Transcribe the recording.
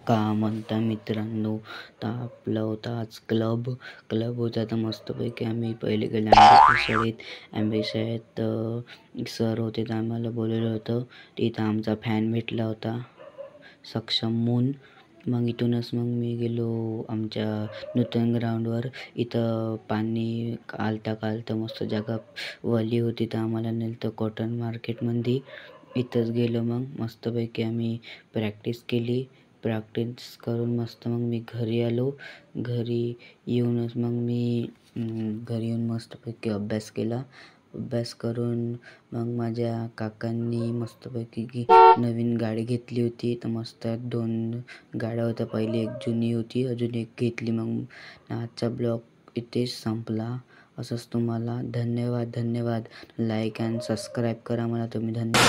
का म्हणता मित्रांनो, तर आपला होता आज क्लब होता. तर मस्तपैकी आम्ही पहिले गेलो आंबेशाळेत सर होते, तर आम्हाला बोलवलं होतं. तिथं आमचा फॅन भेटला होता, सक्षम मून. मग इथूनच मग मी गेलो आमच्या नूतन ग्राउंडवर. इथं पाणी कालता मस्त जागा वली होती, तर आम्हाला नेलं तर कॉटन मार्केटमध्ये. इथंच गेलो, मग मस्तपैकी आम्ही प्रॅक्टिस केली. प्रॅक्टिस करून मस्त मग मी घरी आलो. घरी येऊनच मग मी घरी येऊन मस्तपैकी अभ्यास केला. अभ्यास करून मग माझ्या काकांनी मस्तपैकी नवीन गाडी घेतली होती. तर मस्त 2 गाड्या होत्या. पहिली एक जुनी होती, अजून एक घेतली. मग आजचा ब्लॉग इथेच संपला. असंच तुम्हाला धन्यवाद. लाईक अँड सबस्क्राईब करा मला तुम्ही. धन्यवाद.